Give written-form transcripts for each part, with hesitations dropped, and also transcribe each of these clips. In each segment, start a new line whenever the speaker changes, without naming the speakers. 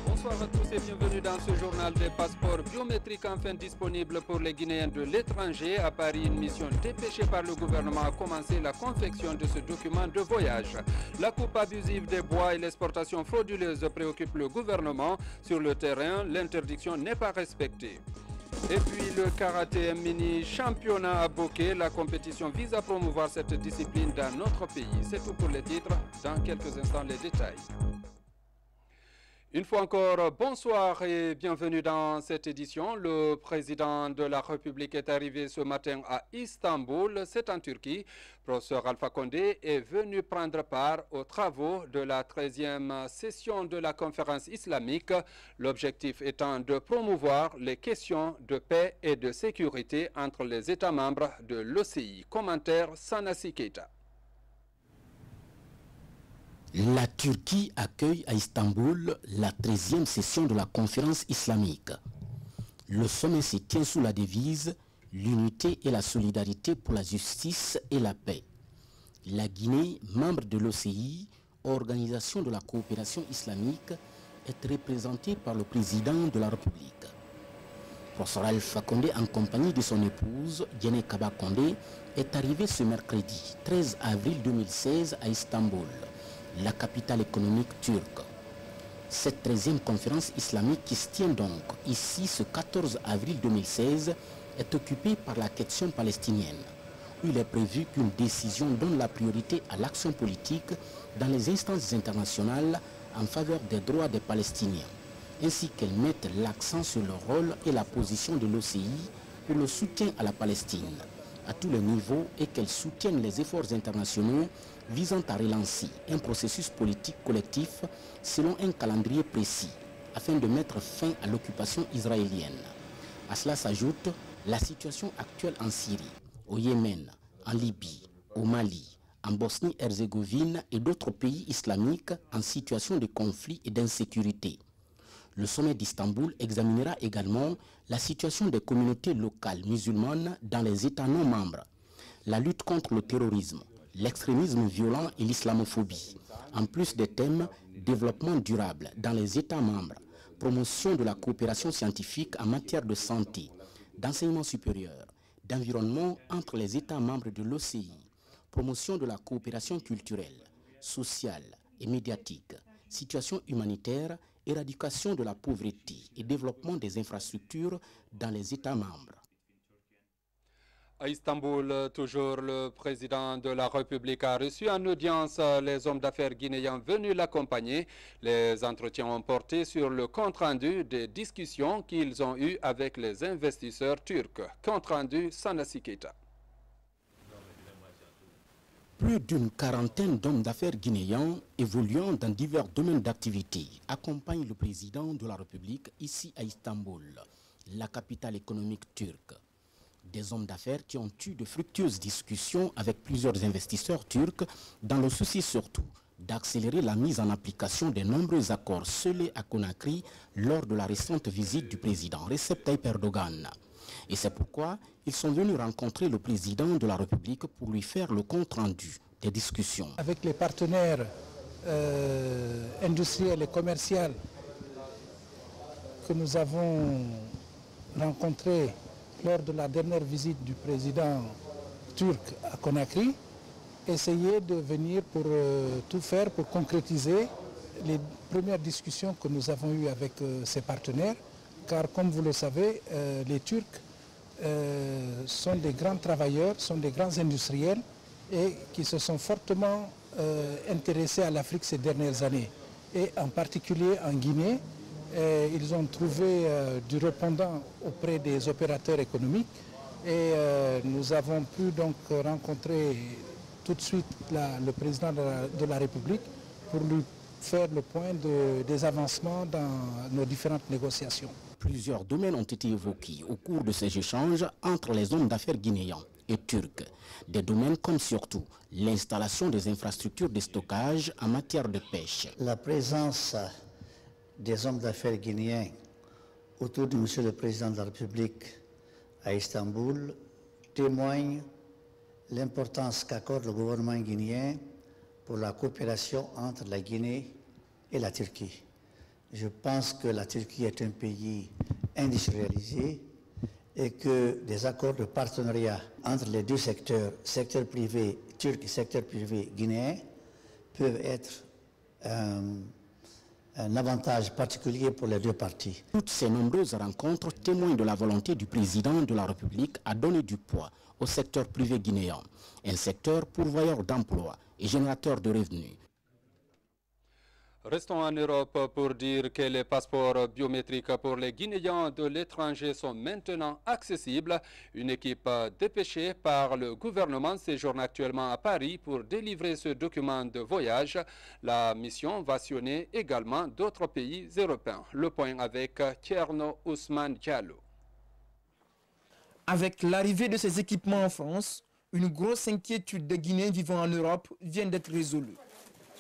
Bonsoir à tous et bienvenue dans ce journal des passeports biométriques enfin disponibles pour les Guinéens de l'étranger. À Paris, une mission dépêchée par le gouvernement a commencé la confection de ce document de voyage. La coupe abusive des bois et l'exportation frauduleuse préoccupent le gouvernement. Sur le terrain, l'interdiction n'est pas respectée. Et puis le karaté mini championnat à Bokeh. La compétition vise à promouvoir cette discipline dans notre pays. C'est tout pour les titres. Dans quelques instants, les détails. Une fois encore, bonsoir et bienvenue dans cette édition. Le président de la République est arrivé ce matin à Istanbul, c'est en Turquie. Professeur Alpha Condé est venu prendre part aux travaux de la 13e session de la conférence islamique. L'objectif étant de promouvoir les questions de paix et de sécurité entre les États membres de l'OCI. Commentaire Sanassi Keita.
La Turquie accueille à Istanbul la 13e session de la conférence islamique. Le sommet se tient sous la devise « L'unité et la solidarité pour la justice et la paix ». La Guinée, membre de l'OCI, Organisation de la coopération islamique, est représentée par le président de la République. Professeur Alpha Condé, en compagnie de son épouse, Diéné Kaba Condé, est arrivé ce mercredi 13 avril 2016 à Istanbul, la capitale économique turque. Cette 13e conférence islamique qui se tient donc ici ce 14 avril 2016 est occupée par la question palestinienne, où il est prévu qu'une décision donne la priorité à l'action politique dans les instances internationales en faveur des droits des Palestiniens, ainsi qu'elle mette l'accent sur le rôle et la position de l'OCI pour le soutien à la Palestine à tous les niveaux et qu'elle soutienne les efforts internationaux visant à relancer un processus politique collectif selon un calendrier précis afin de mettre fin à l'occupation israélienne. À cela s'ajoute la situation actuelle en Syrie, au Yémen, en Libye, au Mali, en Bosnie-Herzégovine et d'autres pays islamiques en situation de conflit et d'insécurité. Le sommet d'Istanbul examinera également la situation des communautés locales musulmanes dans les États non membres, la lutte contre le terrorisme, l'extrémisme violent et l'islamophobie, en plus des thèmes développement durable dans les États membres, promotion de la coopération scientifique en matière de santé, d'enseignement supérieur, d'environnement entre les États membres de l'OCI, promotion de la coopération culturelle, sociale et médiatique, situation humanitaire, éradication de la pauvreté et développement des infrastructures dans les États membres.
À Istanbul, toujours le président de la République a reçu en audience les hommes d'affaires guinéens venus l'accompagner. Les entretiens ont porté sur le compte-rendu des discussions qu'ils ont eues avec les investisseurs turcs. Compte-rendu Sanassi Keita.
Plus d'une quarantaine d'hommes d'affaires guinéens évoluant dans divers domaines d'activité accompagnent le président de la République ici à Istanbul, la capitale économique turque. Des hommes d'affaires qui ont eu de fructueuses discussions avec plusieurs investisseurs turcs dans le souci surtout d'accélérer la mise en application des nombreux accords scellés à Conakry lors de la récente visite du président Recep Tayyip Erdogan. Et c'est pourquoi ils sont venus rencontrer le président de la République pour lui faire le compte-rendu des discussions.
Avec les partenaires industriels et commerciaux que nous avons rencontrés lors de la dernière visite du président turc à Conakry, essayer de venir pour tout faire pour concrétiser les premières discussions que nous avons eues avec ces partenaires, car comme vous le savez, les Turcs sont des grands travailleurs, sont des grands industriels et qui se sont fortement intéressés à l'Afrique ces dernières années. Et en particulier en Guinée, ils ont trouvé du répondant auprès des opérateurs économiques et nous avons pu donc rencontrer tout de suite le président de la République pour lui faire le point des avancements dans nos différentes négociations.
Plusieurs domaines ont été évoqués au cours de ces échanges entre les hommes d'affaires guinéens et turcs. Des domaines comme surtout l'installation des infrastructures de stockage en matière de pêche.
La présence des hommes d'affaires guinéens autour de M. le Président de la République à Istanbul témoigne l'importance qu'accorde le gouvernement guinéen pour la coopération entre la Guinée et la Turquie. Je pense que la Turquie est un pays industrialisé et que des accords de partenariat entre les deux secteurs, secteur privé turc et secteur privé guinéen, peuvent être un avantage particulier pour les deux parties.
Toutes ces nombreuses rencontres témoignent de la volonté du président de la République à donner du poids au secteur privé guinéen, un secteur pourvoyeur d'emplois et générateur de revenus.
Restons en Europe pour dire que les passeports biométriques pour les Guinéens de l'étranger sont maintenant accessibles. Une équipe dépêchée par le gouvernement séjourne actuellement à Paris pour délivrer ce document de voyage. La mission va sillonner également d'autres pays européens. Le point avec Tierno Ousmane Diallo.
Avec l'arrivée de ces équipements en France, une grosse inquiétude des Guinéens vivant en Europe vient d'être résolue.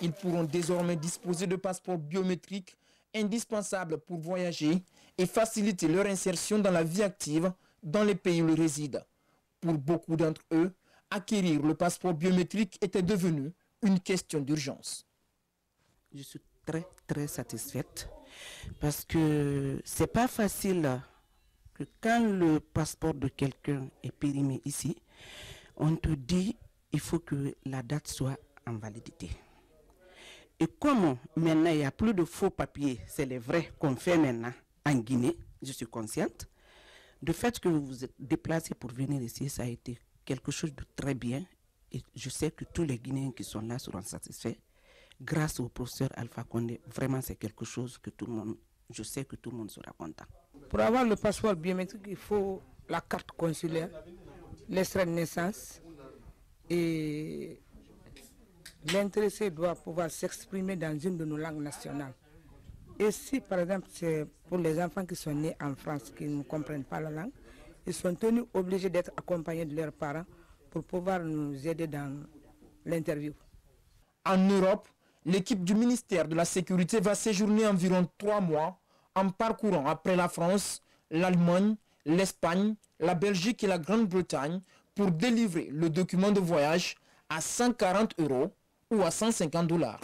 Ils pourront désormais disposer de passeports biométriques indispensables pour voyager et faciliter leur insertion dans la vie active dans les pays où ils résident. Pour beaucoup d'entre eux, acquérir le passeport biométrique était devenu une question d'urgence.
Je suis très satisfaite parce que c'est pas facile que quand le passeport de quelqu'un est périmé ici, on te dit il faut que la date soit en validité. Et comme maintenant il n'y a plus de faux papiers, c'est les vrais qu'on fait maintenant en Guinée, je suis consciente. Du fait que vous vous êtes déplacé pour venir ici, ça a été quelque chose de très bien. Et je sais que tous les Guinéens qui sont là seront satisfaits. Grâce au professeur Alpha Condé, vraiment c'est quelque chose que tout le monde, je sais que tout le monde sera content.
Pour avoir le passeport biométrique, il faut la carte consulaire, l'extrait de naissance et l'intéressé doit pouvoir s'exprimer dans une de nos langues nationales. Et si, par exemple, c'est pour les enfants qui sont nés en France, qui ne comprennent pas la langue, ils sont tenus obligés d'être accompagnés de leurs parents pour pouvoir nous aider dans l'interview.
En Europe, l'équipe du ministère de la Sécurité va séjourner environ 3 mois en parcourant après la France, l'Allemagne, l'Espagne, la Belgique et la Grande-Bretagne pour délivrer le document de voyage à 140 € ou à 150 $.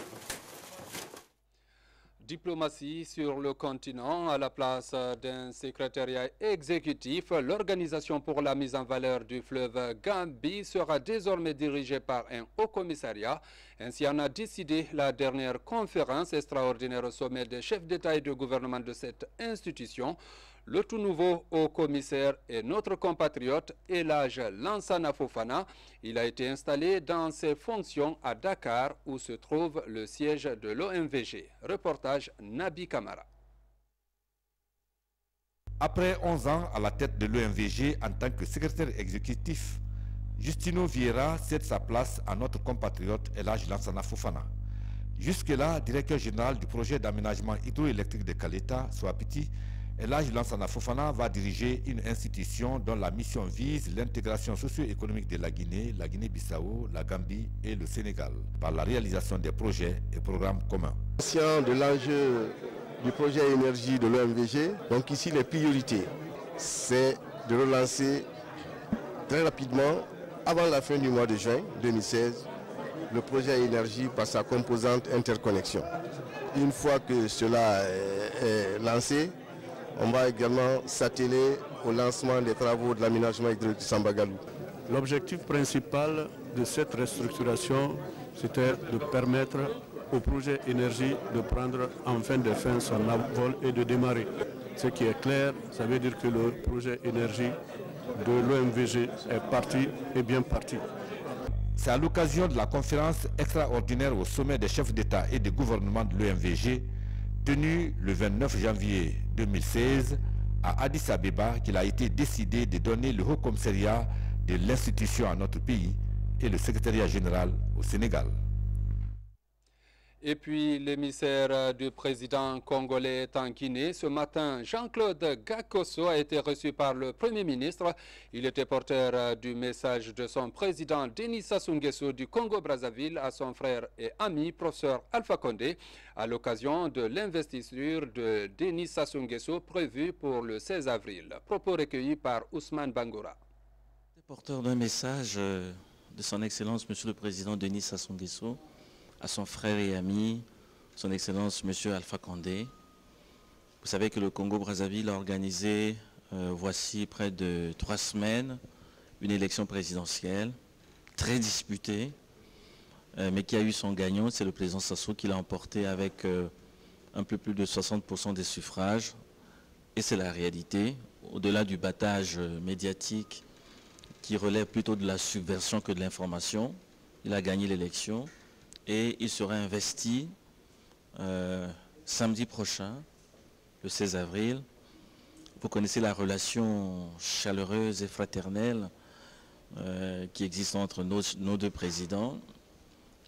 Diplomatie sur le continent, à la place d'un secrétariat exécutif, l'Organisation pour la mise en valeur du fleuve Gambie sera désormais dirigée par un haut commissariat. Ainsi en a décidé la dernière conférence extraordinaire au sommet des chefs d'État et de gouvernement de cette institution. Le tout nouveau haut commissaire est notre compatriote Elhadj Lansana Fofana. Il a été installé dans ses fonctions à Dakar où se trouve le siège de l'OMVG. Reportage Nabi Kamara.
Après 11 ans à la tête de l'OMVG en tant que secrétaire exécutif, Justino Vieira cède sa place à notre compatriote Elhadj Lansana Fofana. Jusque-là, directeur général du projet d'aménagement hydroélectrique de Kaleta, Swapiti, Elhadj Lansana Fofana va diriger une institution dont la mission vise l'intégration socio-économique de la Guinée-Bissau, la Gambie et le Sénégal par la réalisation des projets et programmes communs.
Conscient de l'enjeu du projet énergie de l'OMVG, donc ici les priorités, c'est de relancer très rapidement, avant la fin du mois de juin 2016, le projet énergie par sa composante interconnexion. Une fois que cela est lancé, on va également s'atteler au lancement des travaux de l'aménagement hydraulique de Sambagalou.
L'objectif principal de cette restructuration, c'était de permettre au projet énergie de prendre enfin de fin son envol et de démarrer. Ce qui est clair, ça veut dire que le projet énergie de l'OMVG est parti et bien parti.
C'est à l'occasion de la conférence extraordinaire au sommet des chefs d'État et de gouvernement de l'OMVG, tenue le 29 janvier 2016 à Addis Abeba, qu'il a été décidé de donner le haut commissariat de l'institution à notre pays et le secrétariat général au Sénégal.
Et puis, l'émissaire du président congolais est en Guinée. Ce matin, Jean-Claude Gakoso a été reçu par le Premier ministre. Il était porteur du message de son président Denis Sassou Nguesso du Congo-Brazzaville à son frère et ami, professeur Alpha Condé, à l'occasion de l'investiture de Denis Sassou Nguesso prévue pour le 16 avril. Propos recueillis par Ousmane Bangoura.
Porteur d'un message de son Excellence, Monsieur le Président Denis Sassou Nguesso, à son frère et ami, son Excellence Monsieur Alpha Condé. Vous savez que le Congo-Brazzaville a organisé, voici près de 3 semaines, une élection présidentielle très disputée, mais qui a eu son gagnant, c'est le président Sassou qui l'a emporté avec un peu plus de 60% des suffrages. Et c'est la réalité, au-delà du battage médiatique qui relève plutôt de la subversion que de l'information. Il a gagné l'élection. Et il sera investi samedi prochain, le 16 avril. Vous connaissez la relation chaleureuse et fraternelle qui existe entre nos deux présidents.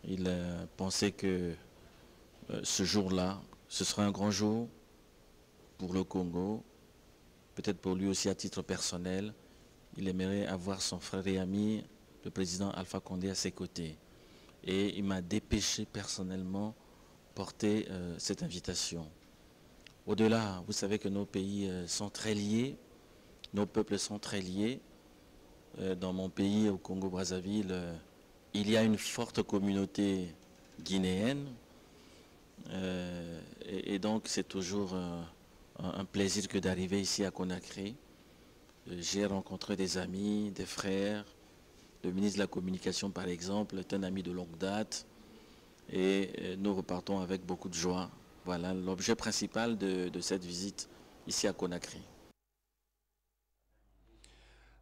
Il pensait que ce jour-là, ce sera un grand jour pour le Congo, peut-être pour lui aussi à titre personnel. Il aimerait avoir son frère et ami, le président Alpha Condé, à ses côtés. Et il m'a dépêché personnellement porter cette invitation. Au-delà, vous savez que nos pays sont très liés, nos peuples sont très liés. Dans mon pays, au Congo-Brazzaville, il y a une forte communauté guinéenne. Et donc c'est toujours un plaisir que d'arriver ici à Conakry. J'ai rencontré des amis, des frères. Le ministre de la Communication, par exemple, est un ami de longue date et nous repartons avec beaucoup de joie. Voilà l'objet principal de cette visite ici à Conakry.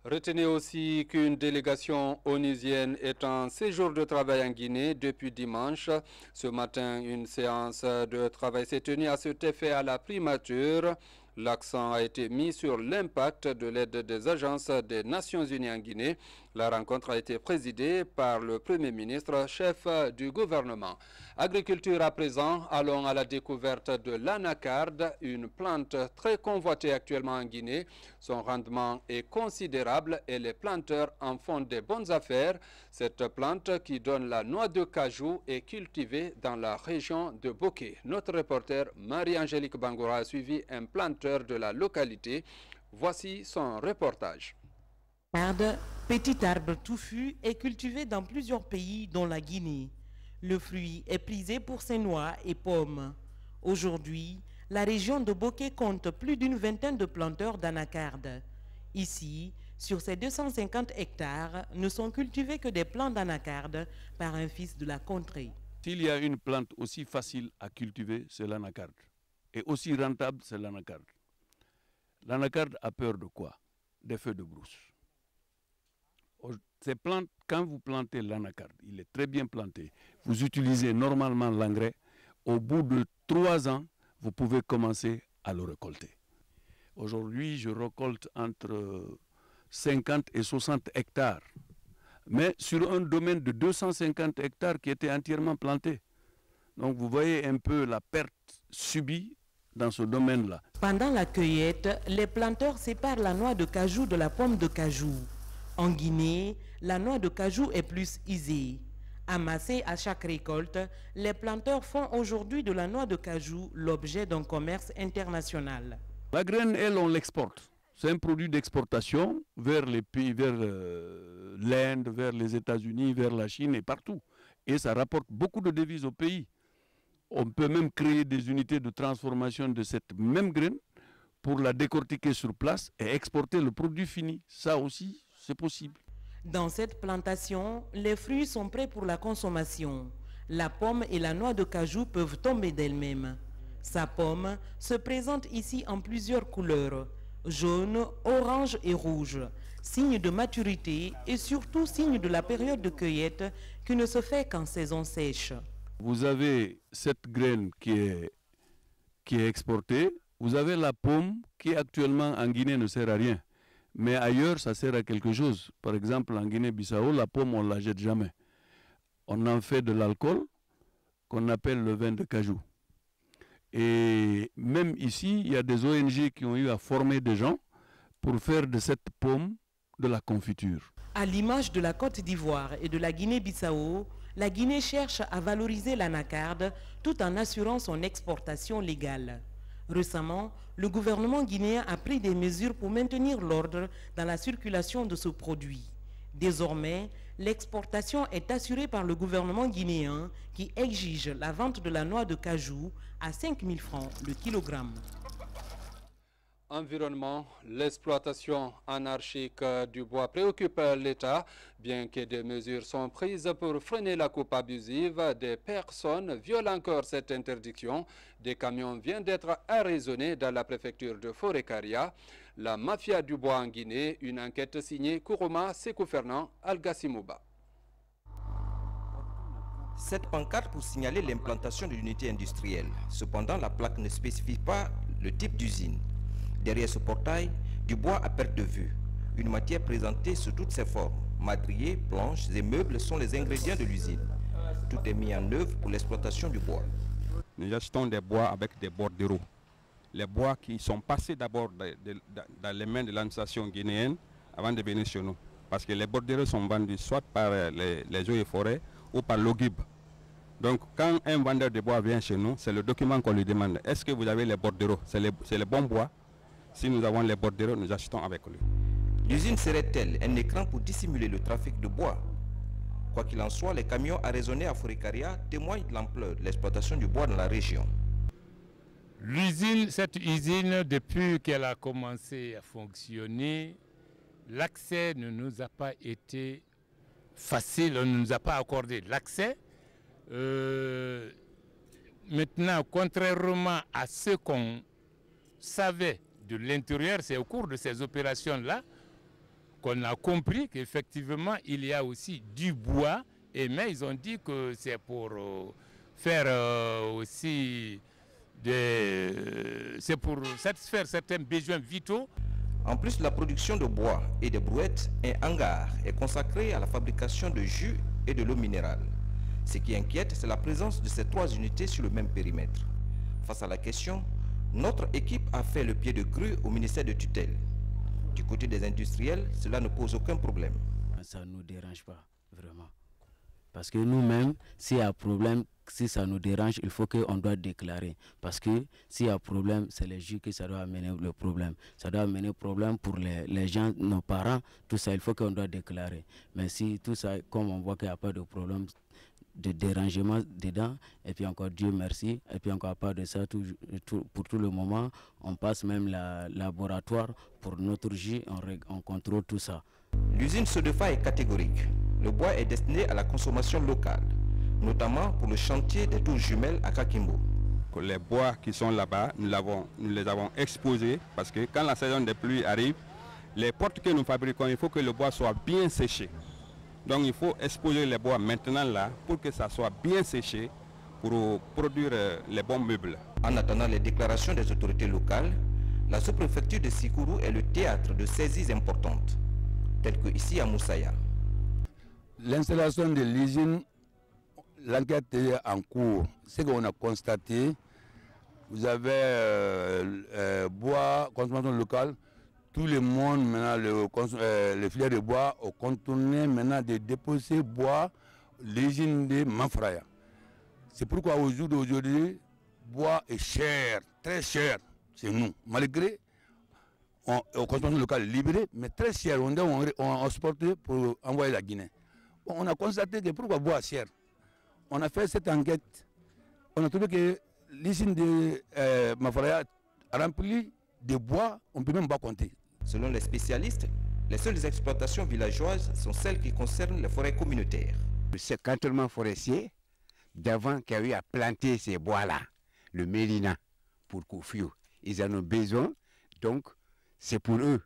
Retenez aussi qu'une délégation onusienne est en séjour de travail en Guinée depuis dimanche. Ce matin, une séance de travail s'est tenue à cet effet à la primature. L'accent a été mis sur l'impact de l'aide des agences des Nations Unies en Guinée. La rencontre a été présidée par le Premier ministre, chef du gouvernement. Agriculture à présent, allons à la découverte de l'anacarde, une plante très convoitée actuellement en Guinée. Son rendement est considérable et les planteurs en font des bonnes affaires. Cette plante qui donne la noix de cajou est cultivée dans la région de Boké. Notre reporter Marie-Angélique Bangoura a suivi un planteur de la localité. Voici son reportage.
L'anacarde, petit arbre touffu, est cultivé dans plusieurs pays dont la Guinée. Le fruit est prisé pour ses noix et pommes. Aujourd'hui, la région de Boké compte plus d'une vingtaine de planteurs d'anacarde. Ici, sur ces 250 hectares, ne sont cultivés que des plants d'anacarde par un fils de la contrée.
S'il y a une plante aussi facile à cultiver, c'est l'anacarde. Et aussi rentable, c'est l'anacarde. L'anacarde a peur de quoi? Des feux de brousse. Ces plantes, quand vous plantez l'anacarde, il est très bien planté. Vous utilisez normalement l'engrais. Au bout de 3 ans, vous pouvez commencer à le récolter. Aujourd'hui, je récolte entre 50 et 60 hectares. Mais sur un domaine de 250 hectares qui était entièrement planté. Donc vous voyez un peu la perte subie dans ce domaine-là.
Pendant la cueillette, les planteurs séparent la noix de cajou de la pomme de cajou. En Guinée, la noix de cajou est plus aisée. Amassée à chaque récolte, les planteurs font aujourd'hui de la noix de cajou l'objet d'un commerce international.
La graine, elle, on l'exporte. C'est un produit d'exportation vers les pays, vers l'Inde, vers les États-Unis, vers la Chine et partout. Et ça rapporte beaucoup de devises au pays. On peut même créer des unités de transformation de cette même graine pour la décortiquer sur place et exporter le produit fini. Ça aussi, c'est possible.
Dans cette plantation, les fruits sont prêts pour la consommation. La pomme et la noix de cajou peuvent tomber d'elles-mêmes. Sa pomme se présente ici en plusieurs couleurs, jaune, orange et rouge, signe de maturité et surtout signe de la période de cueillette qui ne se fait qu'en saison sèche.
Vous avez cette graine qui est exportée, vous avez la pomme qui actuellement en Guinée ne sert à rien. Mais ailleurs, ça sert à quelque chose. Par exemple, en Guinée-Bissau, la pomme, on ne la jette jamais. On en fait de l'alcool qu'on appelle le vin de cajou. Et même ici, il y a des ONG qui ont eu à former des gens pour faire de cette pomme de la confiture.
À l'image de la Côte d'Ivoire et de la Guinée-Bissau, la Guinée cherche à valoriser l'anacarde tout en assurant son exportation légale. Récemment, le gouvernement guinéen a pris des mesures pour maintenir l'ordre dans la circulation de ce produit. Désormais, l'exportation est assurée par le gouvernement guinéen qui exige la vente de la noix de cajou à 5 000 francs le kilogramme.
Environnement, l'exploitation anarchique du bois préoccupe l'État, bien que des mesures sont prises pour freiner la coupe abusive. Des personnes violent encore cette interdiction. Des camions viennent d'être arraisonnés dans la préfecture de Forêt-Caria. La mafia du bois en Guinée, une enquête signée Kourouma Sekou Fernand Al-Gassimouba.
Cette pancarte pour signaler l'implantation de l'unité industrielle. Cependant, la plaque ne spécifie pas le type d'usine. Derrière ce portail, du bois à perte de vue. Une matière présentée sous toutes ses formes. Madriers, planches et meubles sont les ingrédients de l'usine. Tout est mis en œuvre pour l'exploitation du bois.
Nous achetons des bois avec des bordereaux. Les bois qui sont passés d'abord dans les mains de l'administration guinéenne avant de venir chez nous. Parce que les bordereaux sont vendus soit par les eaux et forêts ou par l'OGIB. Donc quand un vendeur de bois vient chez nous, c'est le document qu'on lui demande. Est-ce que vous avez les bordereaux? C'est le bon bois. Si nous avons les bordereaux, nous achetons avec lui.
L'usine serait-elle un écran pour dissimuler le trafic de bois? Quoi qu'il en soit, les camions arraisonnés à Forêt-Caria témoignent de l'ampleur de l'exploitation du bois dans la région.
Cette usine, depuis qu'elle a commencé à fonctionner, l'accès ne nous a pas été facile, on ne nous a pas accordé l'accès. Maintenant, contrairement à ce qu'on savait de l'intérieur, c'est au cours de ces opérations-là qu'on a compris qu'effectivement, il y a aussi du bois, mais ils ont dit que c'est pour faire aussi c'est pour satisfaire certains besoins vitaux.
En plus de la production de bois et de brouettes, un hangar est consacré à la fabrication de jus et de l'eau minérale. Ce qui inquiète, c'est la présence de ces 3 unités sur le même périmètre. Face à la question, notre équipe a fait le pied de grue au ministère de tutelle. Du côté des industriels, cela ne pose aucun problème.
Ça ne nous dérange pas, vraiment. Parce que nous-mêmes, s'il y a un problème, si ça nous dérange, il faut qu'on doit déclarer. Parce que s'il y a un problème, c'est les juges que ça doit amener le problème. Ça doit amener le problème pour les gens, nos parents, tout ça, il faut qu'on doit déclarer. Mais si tout ça, comme on voit qu'il n'y a pas de problème, de dérangement dedans, et puis encore Dieu merci, et puis encore à part de ça, pour tout le moment, on passe même le laboratoire pour notre jus, on contrôle tout ça.
L'usine Sodefa est catégorique. Le bois est destiné à la consommation locale, notamment pour le chantier des tours jumelles à Kakimbo.
Les bois qui sont là-bas, nous les avons exposés parce que quand la saison des pluies arrive, les portes que nous fabriquons, il faut que le bois soit bien séché. Donc il faut exposer les bois maintenant là pour que ça soit bien séché pour produire les bons meubles.
En attendant les déclarations des autorités locales, la sous-préfecture de Sikuru est le théâtre de saisies importantes, telles que ici à Moussaya.
L'installation de l'usine, l'enquête est en cours. Ce qu'on a constaté, vous avez bois, consommation locale. Tout le monde, maintenant, les filières de bois ont contourné maintenant de déposer bois l'usine de Manfraya. C'est pourquoi au jour d'aujourd'hui, bois est cher, très cher chez nous. Malgré aux consommations locales libérées, mais très cher, on exporté pour envoyer la Guinée. Bon, on a constaté que pourquoi bois cher. On a fait cette enquête. On a trouvé que l'usine de Manfraya remplie de bois, on ne peut même pas compter.
Selon les spécialistes, les seules exploitations villageoises sont celles qui concernent les forêts communautaires.
Ce cantonnement forestier, d'avant qui a eu à planter ces bois-là, le Mélina, pour Koufiou, ils en ont besoin, donc c'est pour eux.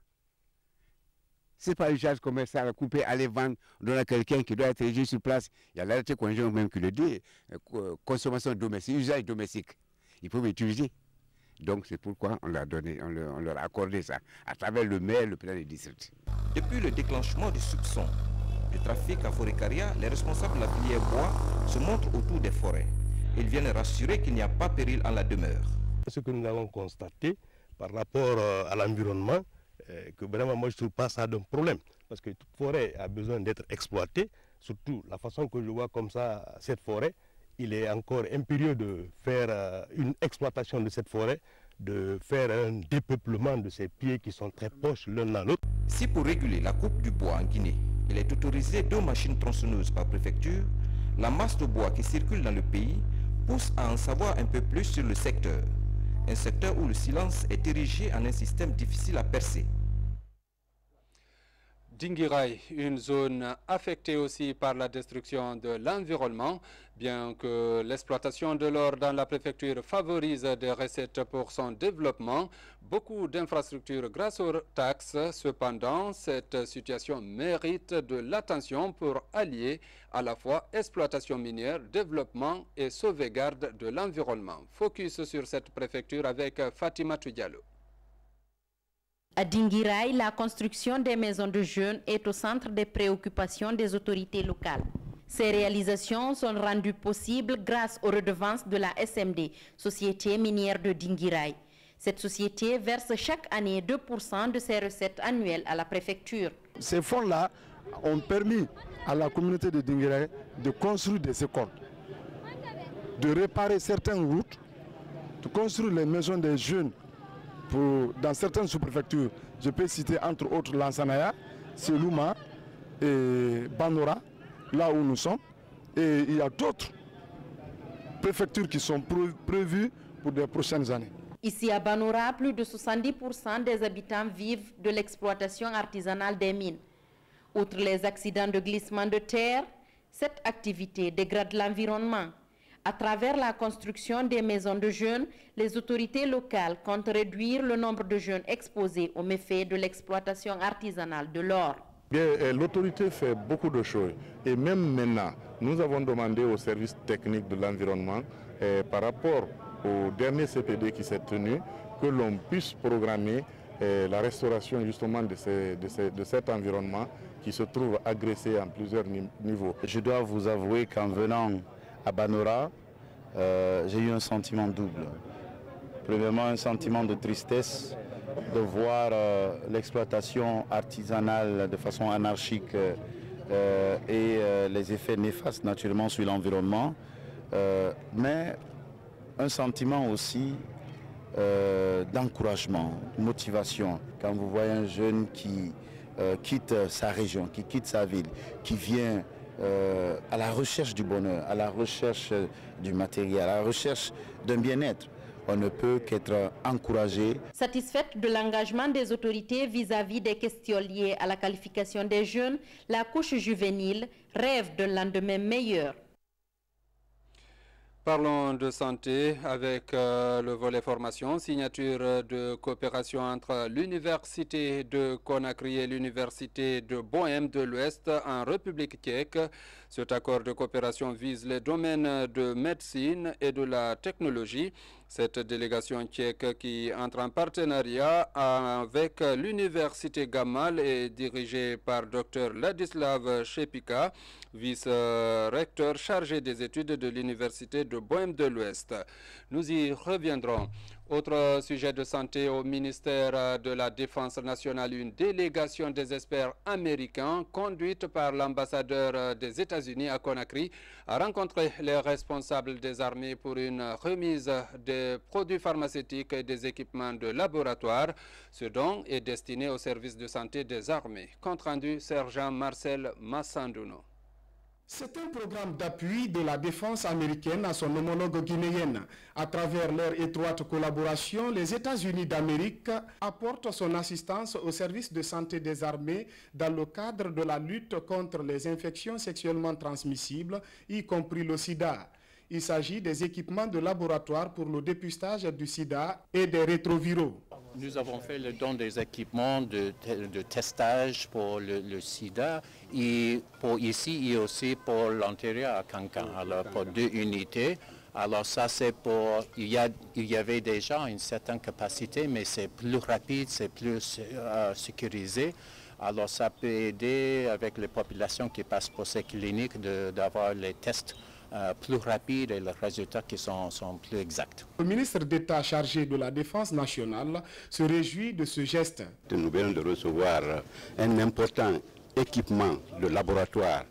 Ce n'est pas une charge commerciale à couper, aller vendre, donner à quelqu'un qui doit être régi sur place. Il y a l'arrêté conjoint même qui le dit, consommation domestique, usage domestique. Il faut l'utiliser. Donc c'est pourquoi on leur a accordé ça, à travers le maire, le président du district.
Depuis le déclenchement du soupçon du trafic à Forêt-Caria, les responsables de la filière bois se montrent autour des forêts. Ils viennent rassurer qu'il n'y a pas péril en la demeure.
Ce que nous avons constaté par rapport à l'environnement, que vraiment moi je ne trouve pas ça d'un problème. Parce que toute forêt a besoin d'être exploitée, surtout la façon que je vois comme ça cette forêt. Il est encore impérieux de faire une exploitation de cette forêt, de faire un dépeuplement de ces pieds qui sont très proches l'un à l'autre.
Si pour réguler la coupe du bois en Guinée, il est autorisé 2 machines tronçonneuses par préfecture, la masse de bois qui circule dans le pays pousse à en savoir un peu plus sur le secteur. Un secteur où le silence est érigé en un système difficile à percer.
Dinguiraye, une zone affectée aussi par la destruction de l'environnement, bien que l'exploitation de l'or dans la préfecture favorise des recettes pour son développement, beaucoup d'infrastructures grâce aux taxes. Cependant, cette situation mérite de l'attention pour allier à la fois exploitation minière, développement et sauvegarde de l'environnement. Focus sur cette préfecture avec Fatima Diallo.
À Dinguiraye, la construction des maisons de jeunes est au centre des préoccupations des autorités locales. Ces réalisations sont rendues possibles grâce aux redevances de la SMD, Société minière de Dinguiraye. Cette société verse chaque année 2% de ses recettes annuelles à la préfecture.
Ces fonds-là ont permis à la communauté de Dinguiraye de construire des écoles, de réparer certaines routes, de construire les maisons des jeunes. Dans certaines sous-préfectures, je peux citer entre autres Lansanaya, Selouma et Banora, là où nous sommes. Et il y a d'autres préfectures qui sont prévues pour les prochaines années.
Ici à Banora, plus de 70% des habitants vivent de l'exploitation artisanale des mines. Outre les accidents de glissement de terre, cette activité dégrade l'environnement. À travers la construction des maisons de jeunes, les autorités locales comptent réduire le nombre de jeunes exposés aux méfaits de l'exploitation artisanale de l'or.
L'autorité fait beaucoup de choses. Et même maintenant, nous avons demandé au service technique de l'environnement, par rapport au dernier CPD qui s'est tenu, que l'on puisse programmer la restauration justement de cet environnement qui se trouve agressé en plusieurs niveaux.
Je dois vous avouer qu'en venant à Banora, j'ai eu un sentiment double. Premièrement, un sentiment de tristesse de voir l'exploitation artisanale de façon anarchique et les effets néfastes naturellement sur l'environnement, mais un sentiment aussi d'encouragement, de motivation. Quand vous voyez un jeune qui quitte sa région, qui quitte sa ville, qui vient à la recherche du bonheur, à la recherche du matériel, à la recherche d'un bien-être, on ne peut qu'être encouragé.
Satisfaite de l'engagement des autorités vis-à-vis des questions liées à la qualification des jeunes, la couche juvénile rêve d'un lendemain meilleur.
Parlons de santé avec le volet formation, signature de coopération entre l'Université de Conakry et l'Université de Bohème de l'Ouest en République tchèque. Cet accord de coopération vise les domaines de médecine et de la technologie. Cette délégation tchèque qui entre en partenariat avec l'Université Gamal est dirigée par Dr Ladislav Šepika, vice-recteur chargé des études de l'Université de Bohème de l'Ouest. Nous y reviendrons. Autre sujet de santé au ministère de la Défense nationale, une délégation des experts américains conduite par l'ambassadeur des États-Unis à Conakry a rencontré les responsables des armées pour une remise des produits pharmaceutiques et des équipements de laboratoire. Ce don est destiné au service de santé des armées. Compte rendu, sergent Marcel Massanduno.
C'est un programme d'appui de la défense américaine à son homologue guinéenne. À travers leur étroite collaboration, les États-Unis d'Amérique apportent son assistance au service de santé des armées dans le cadre de la lutte contre les infections sexuellement transmissibles, y compris le sida. Il s'agit des équipements de laboratoire pour le dépistage du sida et des rétroviraux.
Nous avons fait le don des équipements de testage pour le sida et pour ici et aussi pour l'antérieur à Cancan. Alors pour 2 unités. Alors ça c'est pour, il y avait déjà une certaine capacité, mais c'est plus rapide, c'est plus sécurisé. Alors ça peut aider avec les populations qui passent pour ces cliniques d'avoir les tests plus rapide et les résultats qui sont plus exacts.
Le ministre d'État chargé de la Défense nationale se réjouit de ce geste.
Nous venons de recevoir un important équipement de laboratoire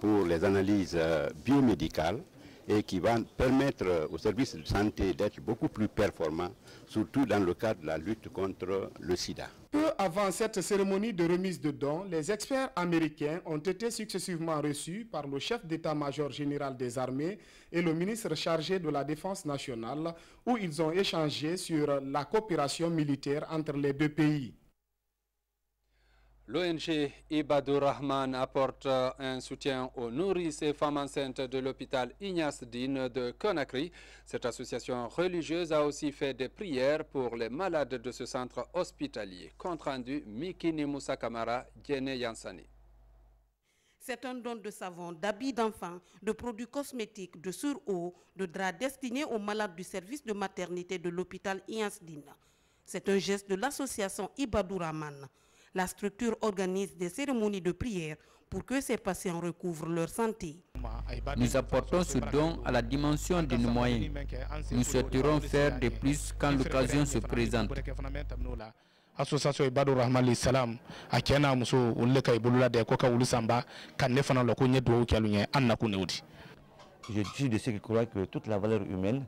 pour les analyses biomédicales et qui va permettre aux services de santé d'être beaucoup plus performants, surtout dans le cadre de la lutte contre le sida.
Peu avant cette cérémonie de remise de dons, les experts américains ont été successivement reçus par le chef d'état-major général des armées et le ministre chargé de la Défense nationale, où ils ont échangé sur la coopération militaire entre les deux pays.
L'ONG Ibadur Rahman apporte un soutien aux nourrices et femmes enceintes de l'hôpital Ignace Dine de Conakry. Cette association religieuse a aussi fait des prières pour les malades de ce centre hospitalier. Compte rendu, Mikini Moussa Kamara, Djene Yansani.
C'est un don de savon, d'habits d'enfants, de produits cosmétiques, de sur-eau, de draps destinés aux malades du service de maternité de l'hôpital Ignace Dine. C'est un geste de l'association Ibadur Rahman. La structure organise des cérémonies de prière pour que ces patients recouvrent leur santé.
Nous apportons ce don à la dimension de nos moyens. Nous souhaiterons faire de plus quand l'occasion se présente.
Association Ibadur Rahman l'Islam akena muso uleka ibulula de koka ulisamba kan nefana lokunye do kyalunye anna kuneudi.
Je suis de ceux qui croient que toute la valeur humaine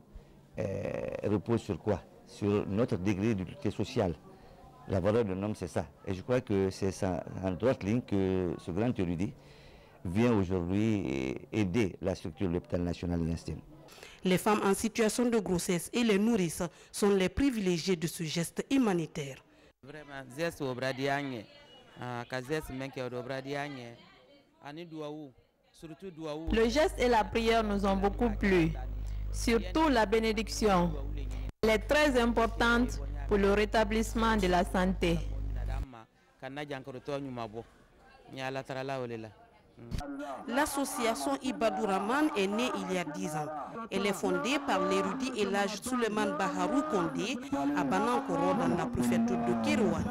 repose sur quoi? Sur notre degré d'utilité sociale. La valeur de l'homme, c'est ça. Et je crois que c'est ça, en droite ligne, que ce grand érudit vient aujourd'hui aider la structure de l'hôpital national d'Instein.
Les femmes en situation de grossesse et les nourrices sont les privilégiés de ce geste humanitaire.
Le geste et la prière nous ont beaucoup plu, surtout la bénédiction. Elle est très importante pour le rétablissement de la santé.
L'association Ibadur Rahman est née il y a 10 ans. Elle est fondée par l'érudit Elhadj Suleiman Baharou Kondé à Banankoro dans la préfecture de Kérouane.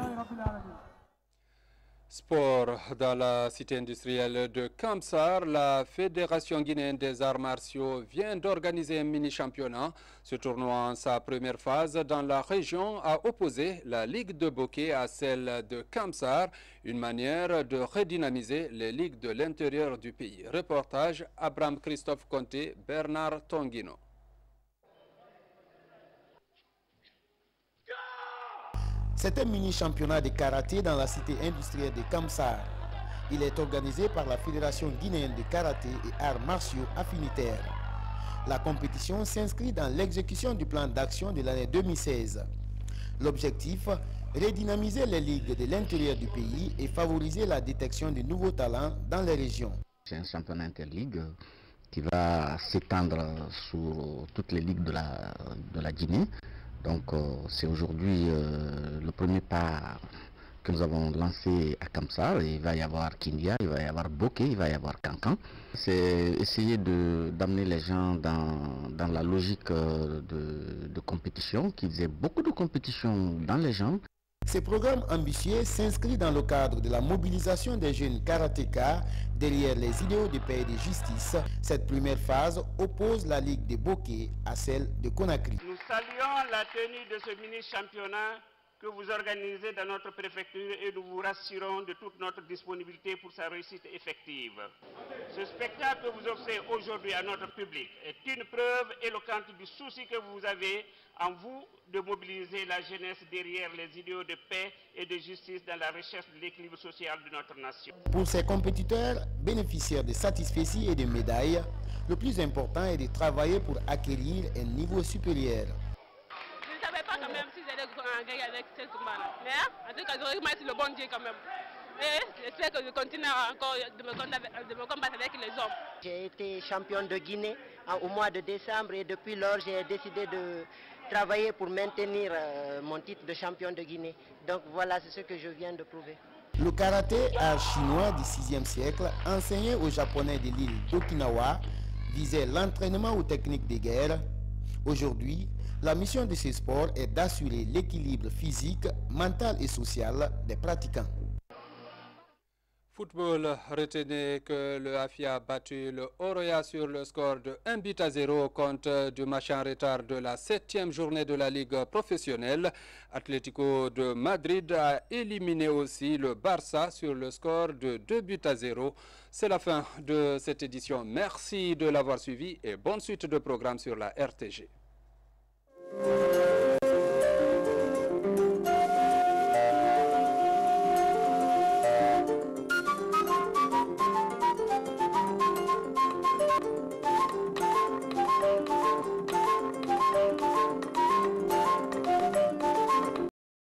Sport. Dans la cité industrielle de Kamsar, la Fédération guinéenne des arts martiaux vient d'organiser un mini-championnat. Ce tournoi, en sa première phase dans la région, a opposé la Ligue de Boké à celle de Kamsar, une manière de redynamiser les ligues de l'intérieur du pays. Reportage Abraham Christophe Conté, Bernard Tonguino.
C'est un mini-championnat de karaté dans la cité industrielle de Kamsar. Il est organisé par la Fédération guinéenne de karaté et arts martiaux affinitaires. La compétition s'inscrit dans l'exécution du plan d'action de l'année 2016. L'objectif, redynamiser les ligues de l'intérieur du pays et favoriser la détection de nouveaux talents dans les régions.
C'est un championnat interligue qui va s'étendre sur toutes les ligues de la Guinée. Donc c'est aujourd'hui le premier pas que nous avons lancé à Kamsar. Il va y avoir Kindia, il va y avoir Boké, il va y avoir Kankan. C'est essayer d'amener les gens dans la logique de compétition, qu'ils aient beaucoup de compétition dans les gens.
Ce programme ambitieux s'inscrit dans le cadre de la mobilisation des jeunes karatékas derrière les idéaux de paix et de justice. Cette première phase oppose la Ligue de Boké à celle de Conakry.
Nous saluons la tenue de ce mini-championnat que vous organisez dans notre préfecture et nous vous rassurons de toute notre disponibilité pour sa réussite effective. Ce spectacle que vous offrez aujourd'hui à notre public est une preuve éloquente du souci que vous avez en vous de mobiliser la jeunesse derrière les idéaux de paix et de justice dans la recherche de l'équilibre social de notre nation.
Pour ces compétiteurs bénéficiaires de satisfecits et de médailles, le plus important est de travailler pour acquérir un niveau supérieur.
Je ne savais pas quand même si j'allais gagner avec ce tournoi-là. Mais en tout cas, je remercie le bon Dieu quand même. Et j'espère que je continue encore de me combattre avec les hommes.
J'ai été championne de Guinée au mois de décembre et depuis lors, j'ai décidé de travailler pour maintenir mon titre de championne de Guinée. Donc voilà, c'est ce que je viens de prouver.
Le karaté, art chinois du 6e siècle, enseigné aux Japonais de l'île d'Okinawa, visait l'entraînement aux techniques de guerre. Aujourd'hui, la mission de ce sport est d'assurer l'équilibre physique, mental et social des pratiquants.
Football, retenez que le AFIA a battu le Oroya sur le score de 1-0 au compte du match en retard de la 7e journée de la Ligue professionnelle. Atlético de Madrid a éliminé aussi le Barça sur le score de 2-0. C'est la fin de cette édition. Merci de l'avoir suivi et bonne suite de programmes sur la RTG.